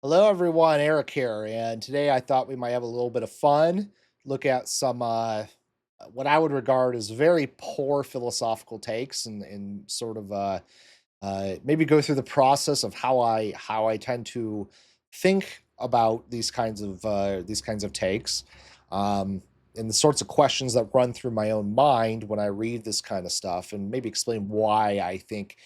Hello, everyone. Eric here, and today I thought we might have a little bit of fun. Look at some what I would regard as very poor philosophical takes, and sort of maybe go through the process of how I tend to think about these kinds of takes, um, and the sorts of questions that run through my own mind when I read this kind of stuff, and maybe explain why I think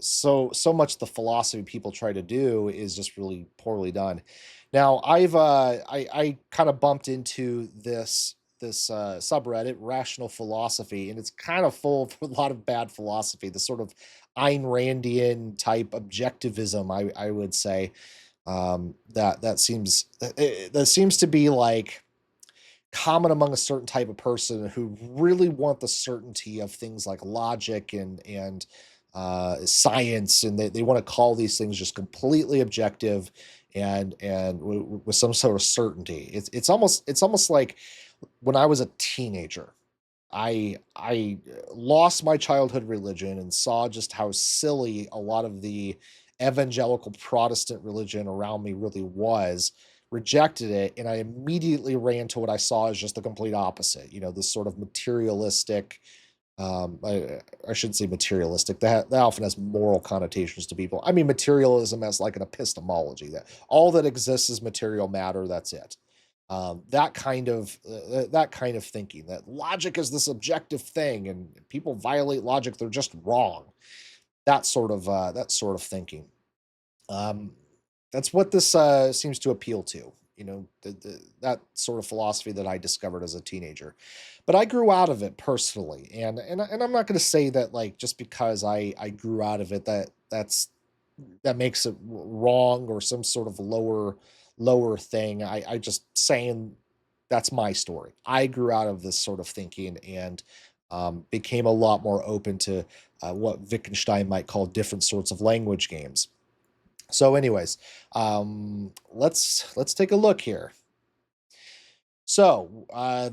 so much the philosophy people try to do is just really poorly done. Now, I kind of bumped into this subreddit, Rational Philosophy, and it's kind of full of a lot of bad philosophy, the sort of Ayn Randian type objectivism, I would say. That seems to be like common among a certain type of person who really want the certainty of things like logic and science, and they want to call these things just completely objective and with some sort of certainty. It's almost like when I was a teenager. I lost my childhood religion and saw just how silly a lot of the evangelical Protestant religion around me really was, rejected it, and I immediately ran to what I saw as just the complete opposite. This sort of materialistic, I shouldn't say materialistic. That often has moral connotations to people. I mean, materialism as like an epistemology that all that exists is material matter. That's it. That kind of thinking, that logic is this objective thing, and people violate logic, they're just wrong. That sort of thinking. Um, that's what this seems to appeal to. That sort of philosophy that I discovered as a teenager, but I grew out of it personally, and I'm not going to say that, like, just because I grew out of it, that makes it wrong or some sort of lower thing. I just saying that's my story. I grew out of this sort of thinking and became a lot more open to what Wittgenstein might call different sorts of language games. So, anyways, let's take a look here. So,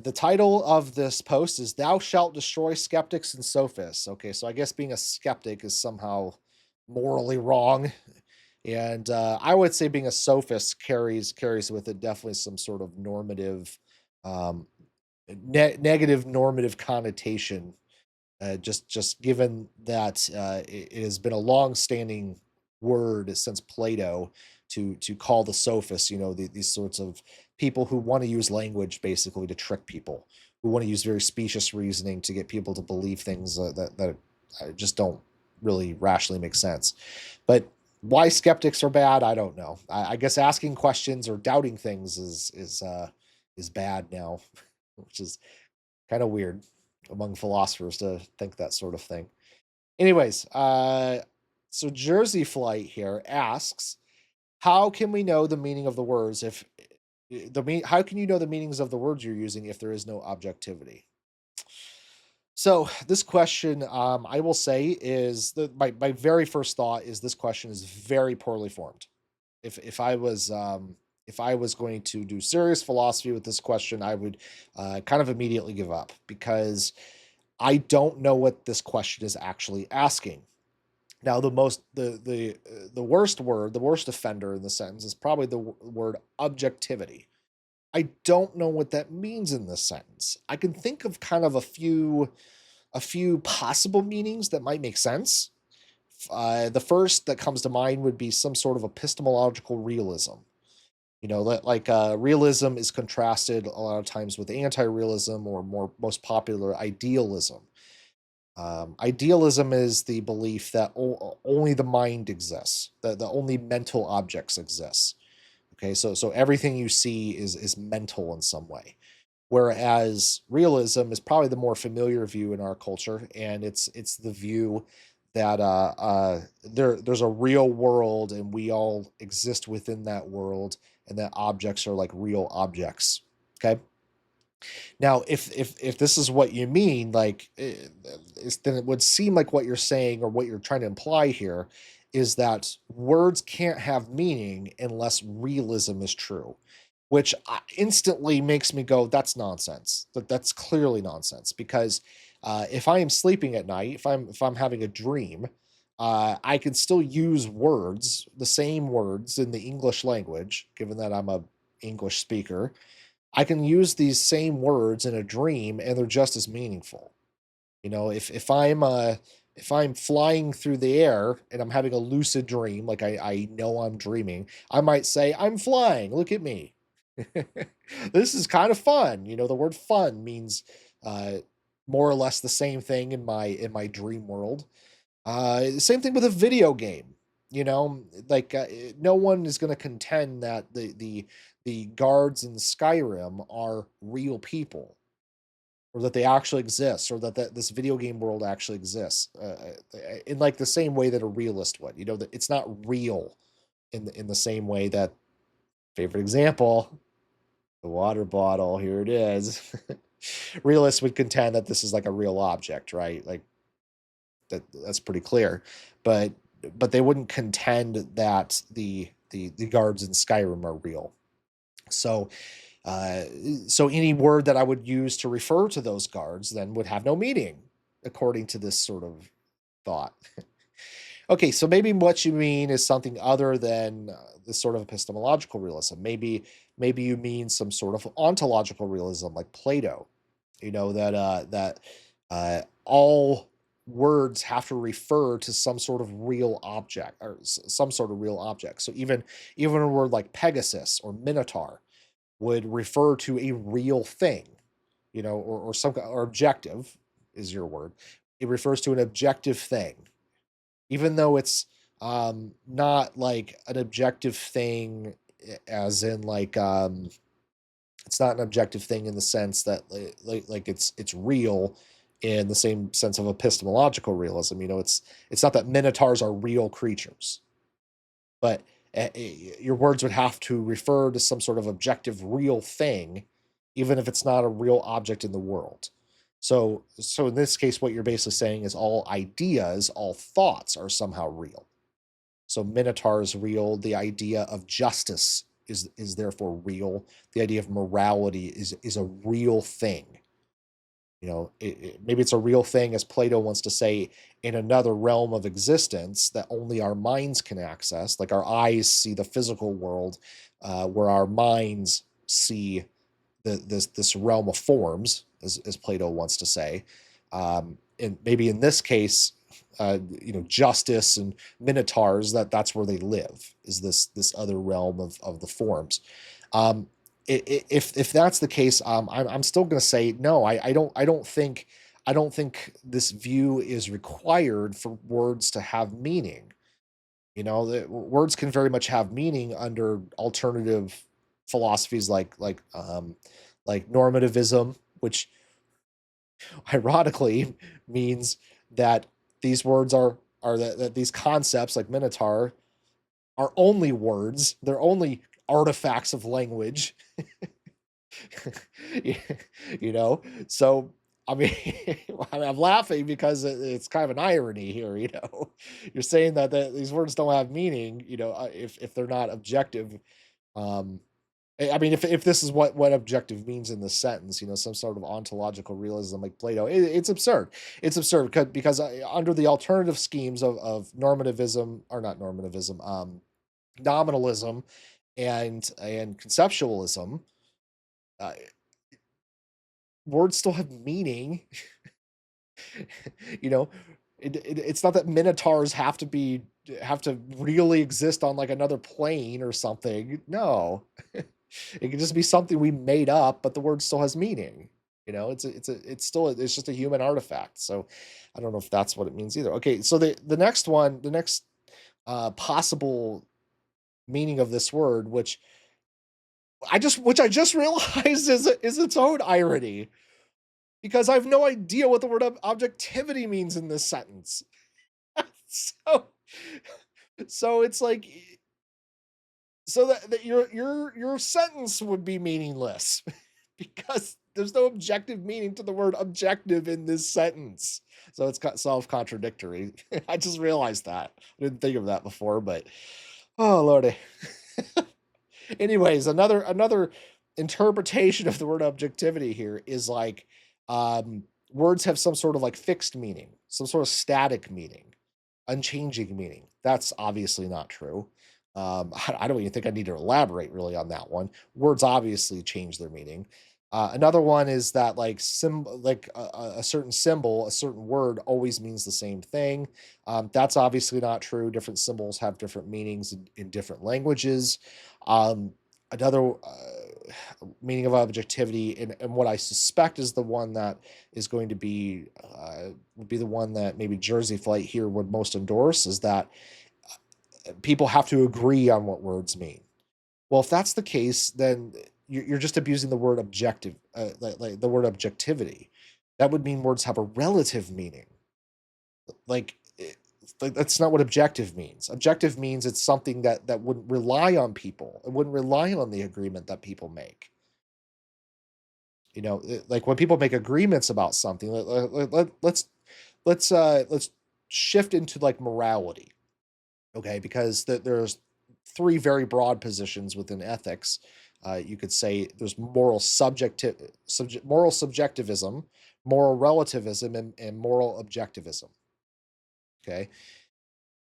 the title of this post is "Thou shalt destroy skeptics and sophists." Okay, so I guess being a skeptic is somehow morally wrong, and I would say being a sophist carries with it definitely some sort of um, negative normative connotation. Just given that it has been a long-standing word since Plato to call the sophists, these sorts of people who want to use language basically to trick people, who want to use very specious reasoning to get people to believe things that just don't really rationally make sense. But why skeptics are bad, I don't know. I guess asking questions or doubting things is bad now, which is kind of weird among philosophers to think that sort of thing. Anyways, so Jersey Flight here asks, how can we know the meaning of the words if how can you know the meanings of the words you're using if there is no objectivity? So this question, I will say, is my very first thought is this question is very poorly formed. If I was going to do serious philosophy with this question, I would kind of immediately give up, because I don't know what this question is actually asking. Now, the worst word, the worst offender in the sentence is probably the word objectivity. I don't know what that means in this sentence. I can think of kind of a few possible meanings that might make sense. The first that comes to mind would be some sort of epistemological realism. Realism is contrasted a lot of times with anti-realism, or more most popular, idealism. Idealism is the belief that only the mind exists, that the only mental objects exist. Okay, so everything you see is mental in some way. Whereas realism is probably the more familiar view in our culture, and it's the view that there's a real world and we all exist within that world, and that objects are like real objects. Okay. Now, if this is what you mean, like, then it would seem like what you're saying, or what you're trying to imply here, is that words can't have meaning unless realism is true, which instantly makes me go, "That's nonsense. That's clearly nonsense." Because if I am sleeping at night, if I'm having a dream, I can still use words, the same words in the English language, given that I'm a English speaker. I can use these same words in a dream and they're just as meaningful. If I'm flying through the air and I'm having a lucid dream, like I know I'm dreaming, I might say, I'm flying, look at me. This is kind of fun. The word fun means uh, more or less the same thing in my dream world. Same thing with a video game. Like no one is going to contend that the guards in Skyrim are real people, or that they actually exist, or that this video game world actually exists, in like the same way that a realist would. That it's not real in the same way that, favorite example, the water bottle. Here it is. Realists would contend that this is like a real object, right? Like that's pretty clear, but they wouldn't contend that the guards in Skyrim are real. So uh, so any word that I would use to refer to those guards then would have no meaning, according to this sort of thought. Okay, so maybe what you mean is something other than this sort of epistemological realism. Maybe you mean some sort of ontological realism, like Plato. That all words have to refer to some sort of real object, or some sort of real object. So even a word like Pegasus or Minotaur would refer to a real thing, or some, or objective is your word. It refers to an objective thing, even though it's not like an objective thing, as in like it's not an objective thing in the sense that like it's real in the same sense of epistemological realism. It's not that minotaurs are real creatures, but your words would have to refer to some sort of objective real thing, even if it's not a real object in the world. So in this case, what you're basically saying is all ideas, all thoughts are somehow real. So Minotaur is real. The idea of justice is therefore real. The idea of morality is a real thing. Maybe it's a real thing, as Plato wants to say, in another realm of existence that only our minds can access. Like our eyes see the physical world, where our minds see this realm of forms, as Plato wants to say. And maybe in this case, justice and minotaurs, that's where they live, is this other realm of the forms. If that's the case, I'm still going to say no. I don't think this view is required for words to have meaning. Words can very much have meaning under alternative philosophies like normativism, which ironically means that these words are that these concepts like Minotaur are only words. They're only artifacts of language. So I mean, I'm laughing because it's kind of an irony here. You're saying that these words don't have meaning, if they're not objective. um I mean, if this is what objective means in this sentence, some sort of ontological realism like Plato, it's absurd. It's absurd because under the alternative schemes of normativism, or not normativism, nominalism and conceptualism, uh, words still have meaning. you know, it's not that minotaurs have to really exist on like another plane or something. No, it can just be something we made up, but the word still has meaning. It's just a human artifact. So I don't know if that's what it means either. Okay, so the next possible meaning of this word, which I just realized is its own irony, because I have no idea what the word objectivity means in this sentence. so so it's like, so that your sentence would be meaningless because there's no objective meaning to the word objective in this sentence. So it's self-contradictory. I just realized that. I didn't think of that before, but oh lordy. Anyways, another interpretation of the word objectivity here is like, words have some sort of like fixed meaning, some sort of static meaning. unchanging meaning. That's obviously not true. I don't even think I need to elaborate really on that one. Words obviously change their meaning. Another one is that like a certain symbol, a certain word always means the same thing. That's obviously not true. Different symbols have different meanings in different languages. Another meaning of objectivity, and what I suspect is the one that is going to be would be the one that maybe Jersey Flight here would most endorse, is that people have to agree on what words mean. Well, if that's the case, then you're just abusing the word objective, like the word objectivity. That would mean words have a relative meaning. Like, like that's not what objective means. Objective means it's something that wouldn't rely on people. It wouldn't rely on the agreement that people make. Like when people make agreements about something, let's shift into like morality, okay? Because there's three very broad positions within ethics. You could say there's moral subjectivism, moral relativism, and moral objectivism. Okay,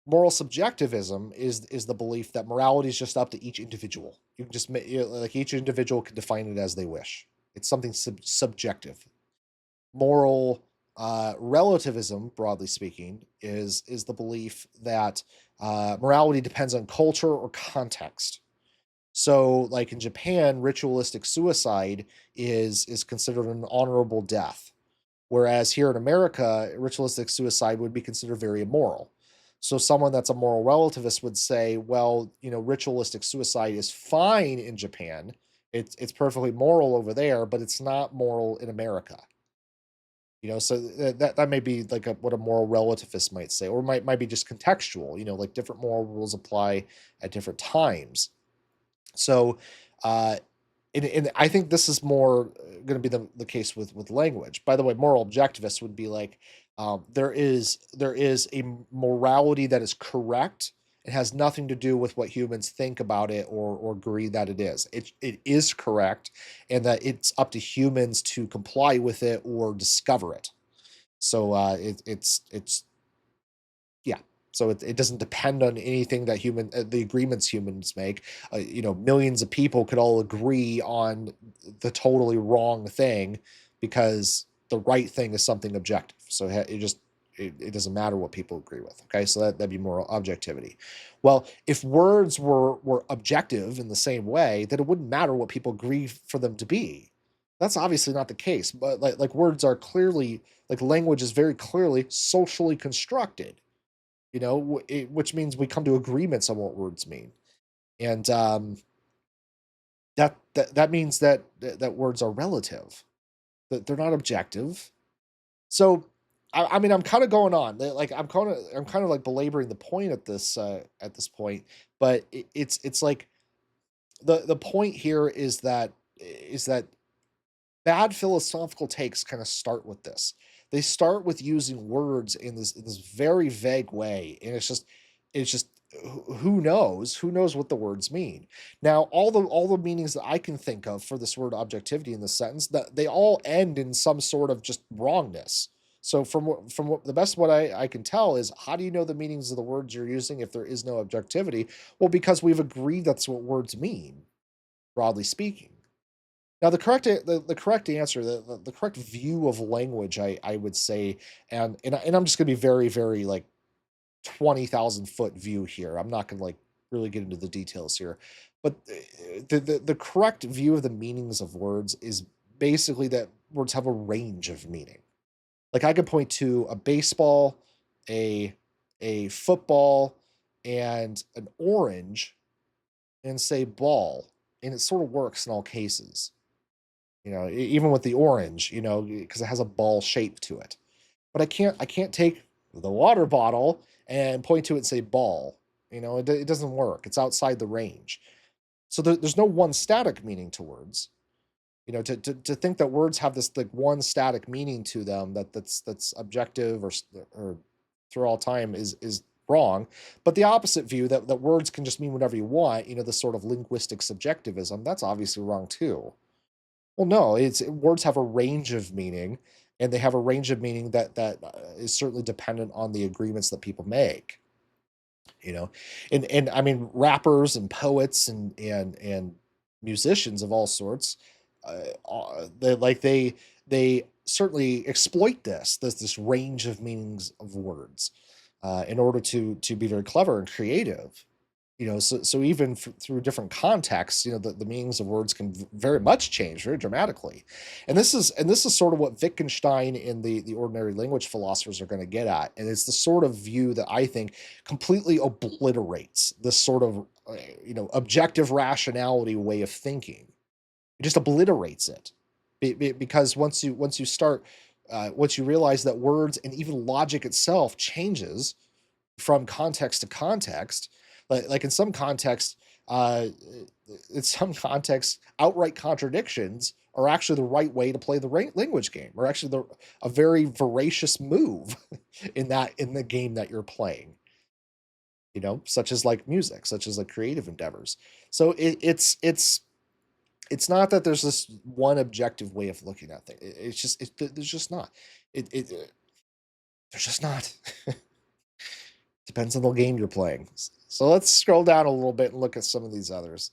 moral subjectivism is the belief that morality is just up to each individual. You can just like each individual can define it as they wish. It's something subjective. Moral relativism, broadly speaking, is the belief that morality depends on culture or context. So, like in Japan, ritualistic suicide is considered an honorable death, whereas here in America, ritualistic suicide would be considered very immoral. So, someone that's a moral relativist would say, well, ritualistic suicide is fine in Japan. It's perfectly moral over there, but it's not moral in America. So that may be like what a moral relativist might say, or might be just contextual. Like different moral rules apply at different times. So, uh, and I think this is more going to be the case with language. By the way, moral objectivists would be like, there is a morality that is correct. It has nothing to do with what humans think about it or agree that it is. It is correct, and that it's up to humans to comply with it or discover it. So it's yeah. So it doesn't depend on anything that the agreements humans make. Millions of people could all agree on the totally wrong thing because the right thing is something objective. So it doesn't matter what people agree with. Okay, so that'd be moral objectivity. Well, if words were objective in the same way, then it wouldn't matter what people agree for them to be. That's obviously not the case. But like words are clearly, like language is very clearly socially constructed, which means we come to agreements on what words mean. And that means that words are relative, that they're not objective. So I mean, I'm kind of going on. Like I'm kind of like belaboring the point at this point, but it's like the point here is that bad philosophical takes kind of start with this. They start with using words in this very vague way, and it's just who knows what the words mean. Now, all the meanings that I can think of for this word objectivity in this sentence, that they all end in some sort of just wrongness. So from the best what I can tell is, how do you know the meanings of the words you're using if there is no objectivity? Well, because we've agreed that's what words mean, broadly speaking. Now, the correct answer, the correct view of language, I would say, and I'm just going to be very, very like 20,000 foot view here. I'm not going to like really get into the details here, but the correct view of the meanings of words is basically that words have a range of meaning. Like I could point to a baseball, a a football, and an orange, and say ball, and it sort of works in all cases. Even with the orange, because it has a ball shape to it. But I can't take the water bottle and point to it and say ball. It doesn't work. It's outside the range. So there's no one static meaning to words. To think that words have this like one static meaning to them that's objective or through all time is wrong. But the opposite view that words can just mean whatever you want, the sort of linguistic subjectivism, that's obviously wrong too. Well, no, it's words have a range of meaning, and they have a range of meaning that is certainly dependent on the agreements that people make. You know, and I mean rappers and poets and musicians of all sorts, they certainly exploit this range of meanings of words in order to be very clever and creative. So even through different contexts, the meanings of words can very much change very dramatically. And this is sort of what Wittgenstein and the ordinary language philosophers are going to get at. And it's the sort of view that I think completely obliterates this sort of objective rationality way of thinking. It just obliterates it. Because once you realize that words and even logic itself changes from context to context, like uh, in some contexts, outright contradictions are actually the right way to play the language game, or actually a very voracious move in the game that you're playing. Such as like music, such as like creative endeavors. So it's not that there's this one objective way of looking at things. It's just there's just not. There's just not. Depends on the game you're playing. So let's scroll down a little bit and look at some of these others.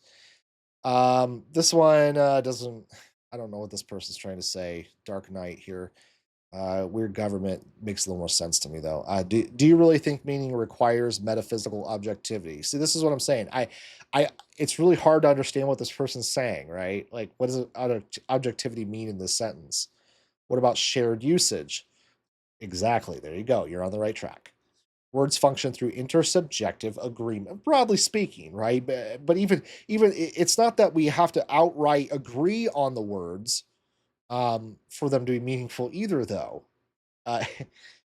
This one doesn't. I don't know what this person's trying to say. Dark Knight here. Weird government makes a little more sense to me though. Do you really think meaning requires metaphysical objectivity? See, this is what I'm saying. It's really hard to understand what this person's saying, right? Like, what does objectivity mean in this sentence? What about shared usage? Exactly. There you go. You're on the right track. Words function through intersubjective agreement, broadly speaking, right? But even it's not that we have to outright agree on the words for them to be meaningful either, though. Uh,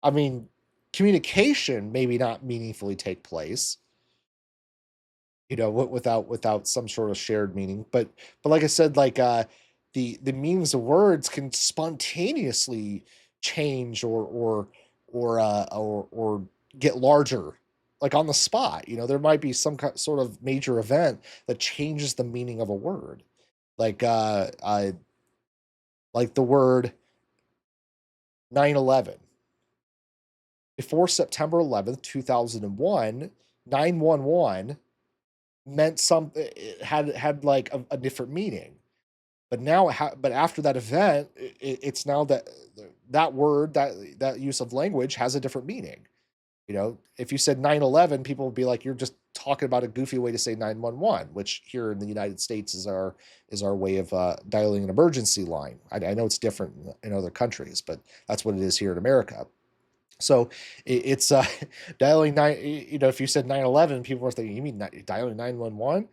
I mean, communication maybe not meaningfully take place, without some sort of shared meaning. But like I said, like the meanings of words can spontaneously change or get larger, like on the spot. There might be some sort of major event that changes the meaning of a word, like like the word 9/11. Before September 11th, 2001, 911 meant it had like a different meaning. But now, but after that event, it's now that word, that use of language has a different meaning. If you said 9/11, people would be like, you're just talking about a goofy way to say 911, which here in the United States is our way of dialing an emergency line. I know it's different in other countries, but that's what it is here in America. So it's dialing nine. If you said 9/11, people were thinking, you mean dialing 911?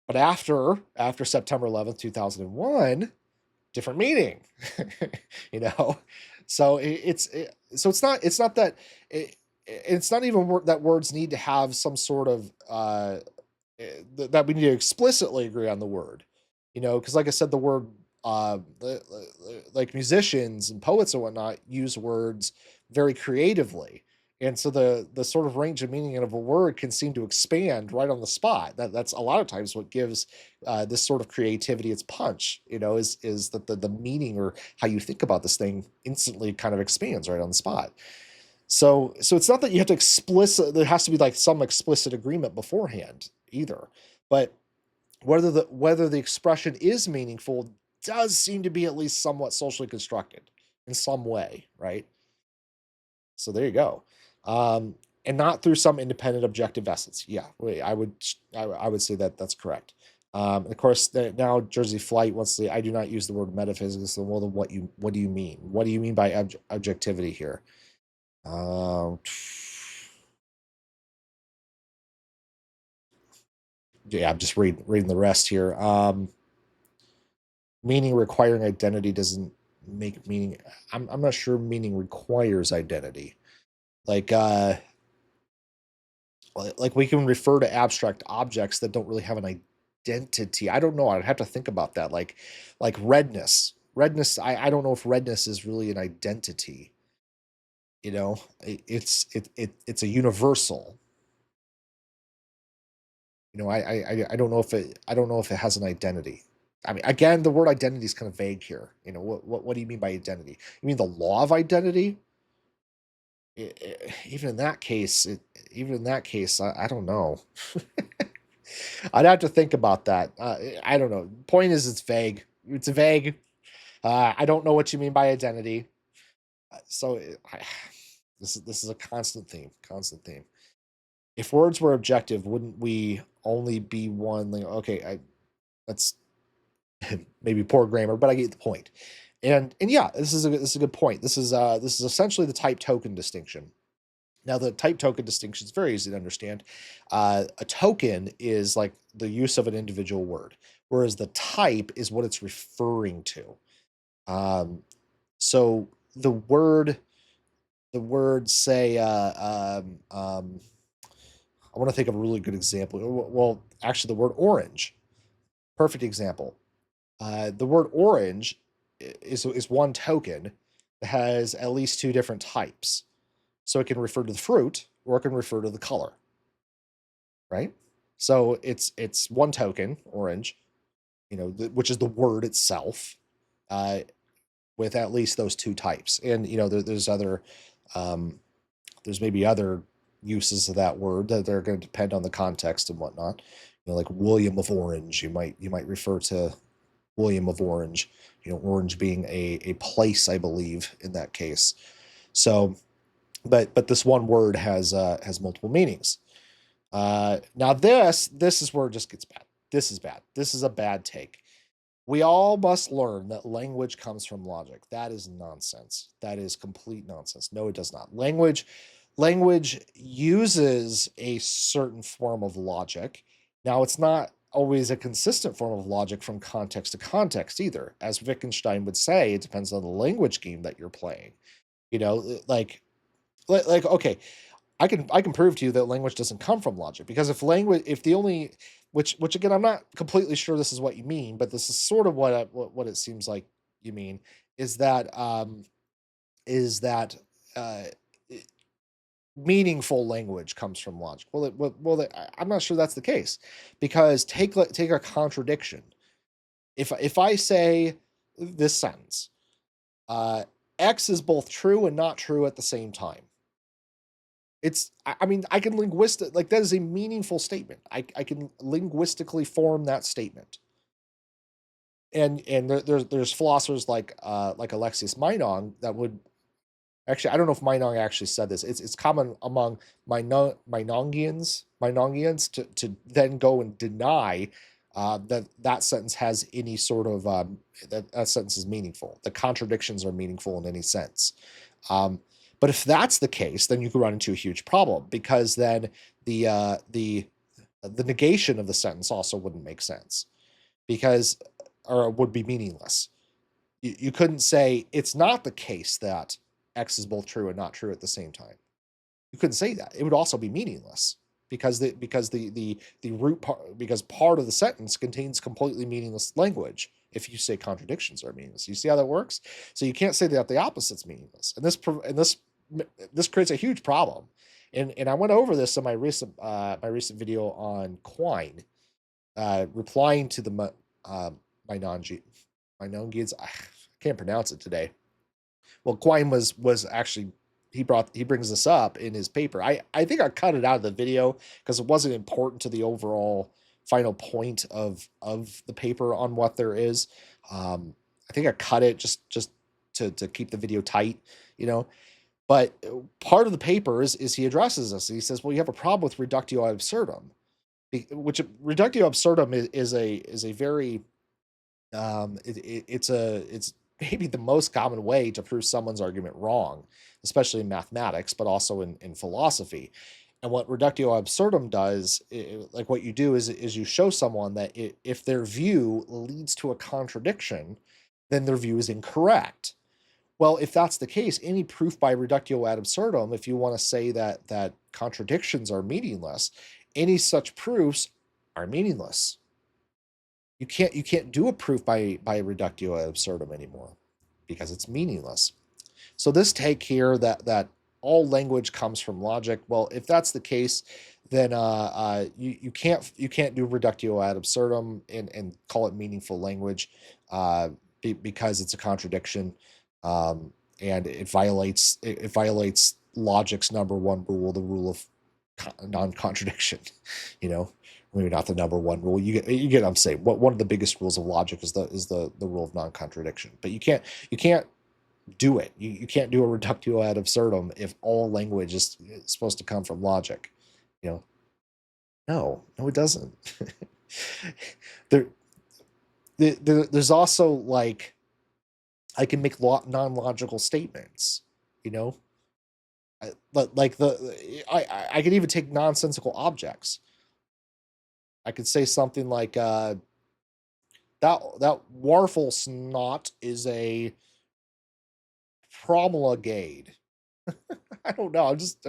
But after September 11th, 2001, different meaning. you know, so it's not that it's not even that words need to have some sort of that we need to explicitly agree on the word. Because like I said, the word like musicians and poets and whatnot use words very creatively, and so the sort of range of meaning of a word can seem to expand right on the spot. That's a lot of times what gives this sort of creativity its punch. Is that the meaning or how you think about this thing instantly kind of expands right on the spot. So it's not that you have to there has to be like some explicit agreement beforehand either, but whether the expression is meaningful does seem to be at least somewhat socially constructed in some way, right? So there you go. And not through some independent objective essence. Yeah, I would say that that's correct. And of course, now Jersey Flight wants to say, I do not use the word metaphysics. So, well, then what do you mean? What do you mean by objectivity here? Yeah, I'm just reading the rest here. Meaning requiring identity doesn't make meaning. I'm not sure meaning requires identity. Like like we can refer to abstract objects that don't really have an identity. I don't know. I'd have to think about that. Like redness. Redness. I don't know if redness is really an identity. It's a universal. I don't know if it has an identity. I mean, again, the word identity is kind of vague here. You know, what do you mean by identity? You mean the law of identity? Even in that case, I don't know. I'd have to think about that. I don't know. Point is, it's vague. It's vague. I don't know what you mean by identity. So this is a constant theme. Constant theme. If words were objective, wouldn't we only be one? Like, okay, that's maybe poor grammar, but I get the point. And yeah, this is a good point. This is essentially the type token distinction. Now, the type token distinction is very easy to understand. A token is like the use of an individual word, whereas the type is what it's referring to. So the word say, I want to think of a really good example. Well, actually, the word orange, perfect example. The word orange is one token that has at least two different types. So it can refer to the fruit or it can refer to the color, right? So it's one token, orange, you know, which is the word itself, with at least those two types. And you know, there's other, there's maybe other uses of that word that are going to depend on the context and whatnot. You know, like William of Orange, you might refer to William of Orange. You know, Orange being a place, I believe, in that case. So, but this one word has multiple meanings. Now this is where it just gets bad. This is bad. This is a bad take. We all must learn that language comes from logic. That is nonsense. That is complete nonsense. No, it does not. Language uses a certain form of logic. Now, it's not always a consistent form of logic from context to context either. As Wittgenstein would say, it depends on the language game that you're playing. You know, like okay, I can prove to you that language doesn't come from logic, because if the only, which again, I'm not completely sure this is what you mean, but this is sort of what it seems like you mean, is that uh, meaningful language comes from logic. I'm not sure that's the case, because take a contradiction. If I say this sentence, X is both true and not true at the same time. I mean, I can like, that is a meaningful statement. I can linguistically form that statement. And there's philosophers like Alexius Meinong that would actually, I don't know if Meinong actually said this. It's common among Meinongians to then go and deny that sentence has any sort of that sentence is meaningful. The contradictions are meaningful in any sense. But if that's the case, then you could run into a huge problem, because then the negation of the sentence also wouldn't make sense, because, or would be meaningless. You couldn't say it's not the case that X is both true and not true at the same time. You couldn't say that. It would also be meaningless, because the root part, because part of the sentence contains completely meaningless language. If you say contradictions are meaningless, you see how that works. So you can't say that the opposite's meaningless, and this creates a huge problem. And I went over this in my recent video on Quine, replying to the Meinongians. I can't pronounce it today. Well, Quine was actually, he brings this up in his paper. I think I cut it out of the video because it wasn't important to the overall final point of the paper on what there is. I think I cut it just to keep the video tight, you know. But part of the paper is he addresses this. He says, well, you have a problem with reductio ad absurdum, which reductio absurdum is a very it's maybe the most common way to prove someone's argument wrong, especially in mathematics, but also in philosophy. And what reductio absurdum does, like what you do is you show someone that if their view leads to a contradiction, then their view is incorrect. Well, if that's the case, any proof by reductio ad absurdum, if you want to say that contradictions are meaningless, any such proofs are meaningless. You can't do a proof by reductio ad absurdum anymore, because it's meaningless. So this take here that all language comes from logic. Well, if that's the case, then you can't do reductio ad absurdum and call it meaningful language, because it's a contradiction, and it violates logic's number one rule, the rule of non-contradiction. You know, maybe not the number one rule. You get what I'm saying. One of the biggest rules of logic is the rule of non-contradiction. But you can't do it. You can't do a reductio ad absurdum if all language is supposed to come from logic. You know, no, it doesn't. there, there's also like, I can make non-logical statements. You know, like I could even take nonsensical objects. I could say something like that Warfel snot is a promulgade. I don't know. I'm just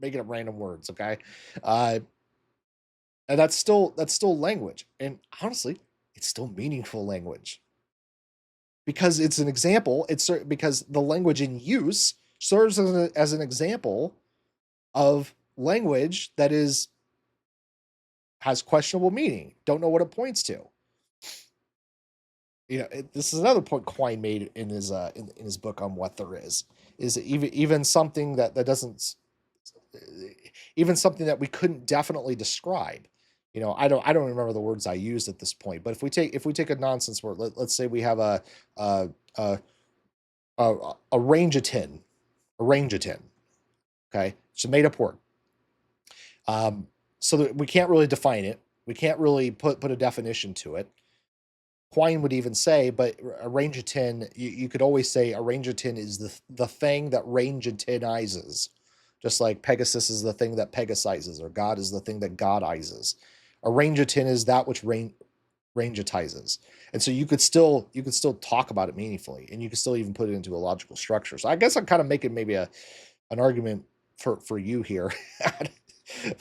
making up random words, okay? Uh, and that's still language. And honestly, it's still meaningful language because it's an example. It's because the language in use serves as an example of language that has questionable meaning. Don't know what it points to. You know, this is another point Quine made in his book on what there is even something that doesn't, even something that we couldn't definitely describe. You know, I don't remember the words I used at this point, but if we take a nonsense word, let's say we have a a range of 10, okay, it's a made up word, so that we can't really define it, we can't really put a definition to it. Quine would even say, but a range of 10, you could always say a range of 10 is the thing that range of 10izes. Just like Pegasus is the thing that Pegasizes, or God is the thing that Godizes. A range of 10 is that which rangeatizes. And so you could still talk about it meaningfully, and you could still even put it into a logical structure. So I guess I'm kind of making maybe an argument for you here.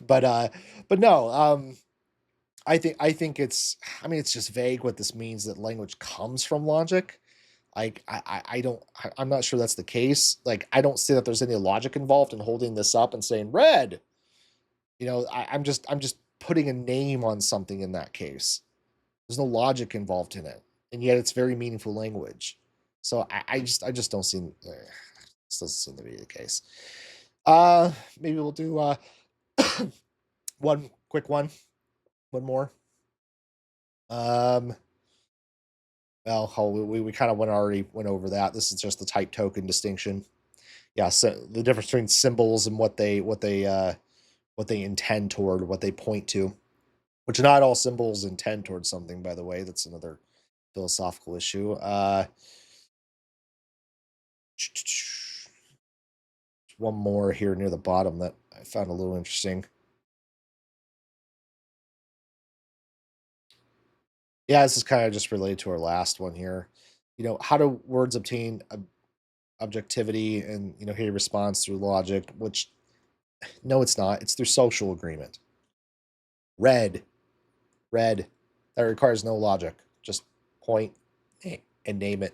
but no, I think it's, I mean, it's just vague what this means, that language comes from logic. Like, I'm not sure that's the case. Like, I don't see that there's any logic involved in holding this up and saying red. You know, I'm just putting a name on something in that case. There's no logic involved in it, and yet it's very meaningful language. So I just don't see, this doesn't seem to be the case. Maybe we'll do one quick one more. Well, we kind of already went over that. This is just the type token distinction. Yeah, so the difference between symbols and what they intend toward, what they point to, which not all symbols intend towards something, by the way. That's another philosophical issue. One more here near the bottom that I found a little interesting. Yeah, this is kind of just related to our last one here. You know, how do words obtain objectivity? And, you know, here he responds through logic, which, no, it's not. It's through social agreement. Red. That requires no logic. Just point and name it.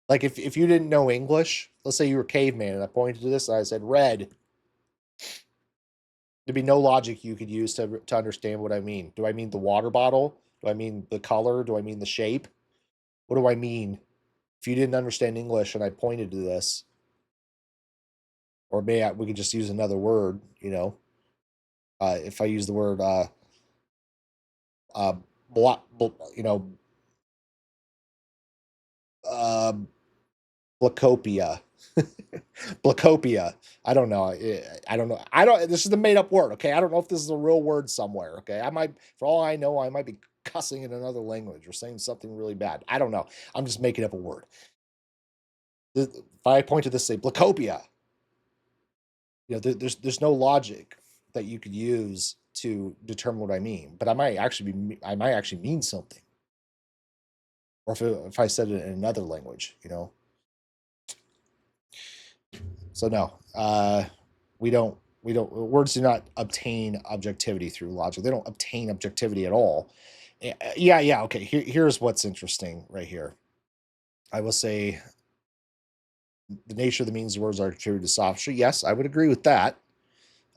Like, if you didn't know English, let's say you were caveman and I pointed to this and I said red, there'd be no logic you could use to understand what I mean. Do I mean the water bottle? Do I mean the color? Do I mean the shape? What do I mean? If you didn't understand English and I pointed to this, or maybe we could just use another word, you know. If I use the word, you know, Blacopia. Blacopia. I don't know. I don't know. This is a made up word. Okay. I don't know if this is a real word somewhere. Okay. I might, for all I know, I might be cussing in another language or saying something really bad. I don't know. I'm just making up a word. If I point to this, say Blacopia, you know, there's no logic that you could use to determine what I mean, but I might actually mean something. Or if I said it in another language, you know. So no, words do not obtain objectivity through logic. They don't obtain objectivity at all. Yeah. Okay. Here's what's interesting right here. I will say the nature of the meanings of words are attributed to sophistry. Yes, I would agree with that.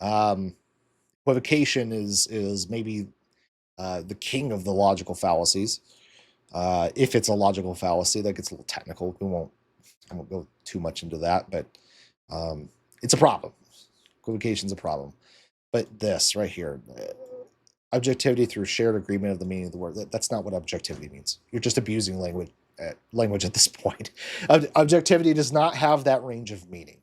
Equivocation is maybe the king of the logical fallacies. If it's a logical fallacy, that gets a little technical. I won't go too much into that, but it's a problem. Equivocation is a problem. But this right here, objectivity through shared agreement of the meaning of the word, that's not what objectivity means. You're just abusing language at this point. Objectivity does not have that range of meaning.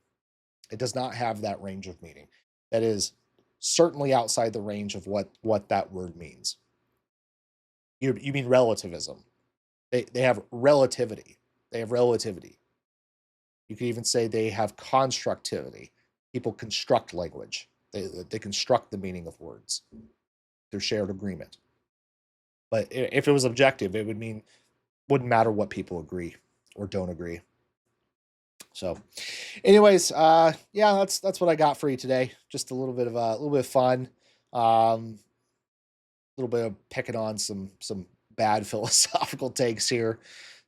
It does not have that range of meaning. That is certainly outside the range of what that word means. You mean relativism. They have relativity. They have relativity. You could even say they have constructivity. People construct language. They construct the meaning of words through shared agreement. But if it was objective, it wouldn't matter what people agree or don't agree. So, anyways, yeah, that's what I got for you today. Just a little bit of fun, a little bit of picking on some bad philosophical takes here,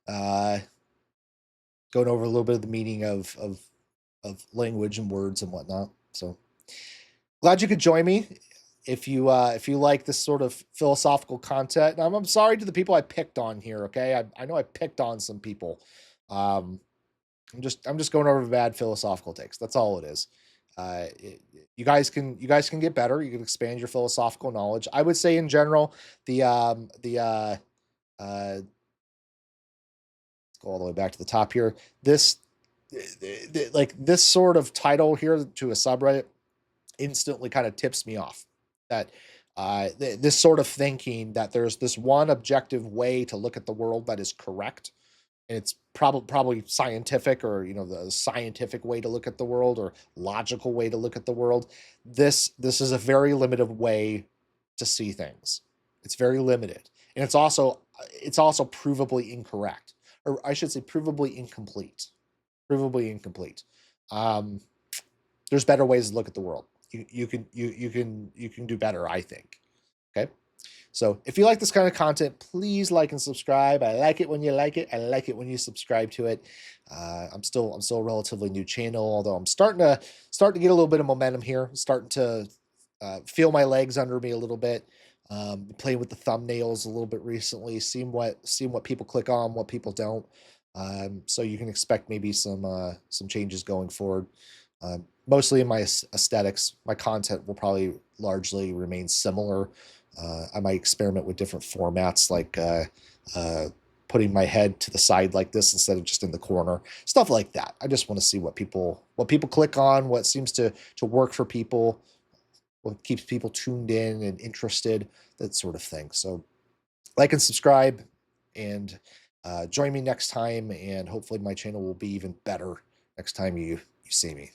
going over a little bit of the meaning of language and words and whatnot. So, glad you could join me. If you like this sort of philosophical content, and I'm sorry to the people I picked on here. Okay, I know I picked on some people. I'm just going over bad philosophical takes. That's all it is. You guys can get better. You can expand your philosophical knowledge. I would say in general, let's go all the way back to the top here. This sort of title here to a subreddit instantly kind of tips me off that this sort of thinking that there's this one objective way to look at the world that is correct, and it's probably scientific, or the scientific way to look at the world, or logical way to look at the world. This is a very limited way to see things. It's very limited, and it's also provably incorrect, or I should say provably incomplete. Provably incomplete. There's better ways to look at the world. You can do better, I think. Okay. So if you like this kind of content, please like and subscribe. I like it when you like it. I like it when you subscribe to it. I'm still a relatively new channel, although I'm starting to get a little bit of momentum here. Starting to feel my legs under me a little bit. Playing with the thumbnails a little bit recently, seeing what people click on, what people don't. So you can expect maybe some changes going forward. Mostly in my aesthetics. My content will probably largely remain similar. I might experiment with different formats, like putting my head to the side like this instead of just in the corner, stuff like that. I just want to see what people click on, what seems to work for people, what keeps people tuned in and interested, that sort of thing. So like and subscribe, and join me next time, and hopefully my channel will be even better next time you see me.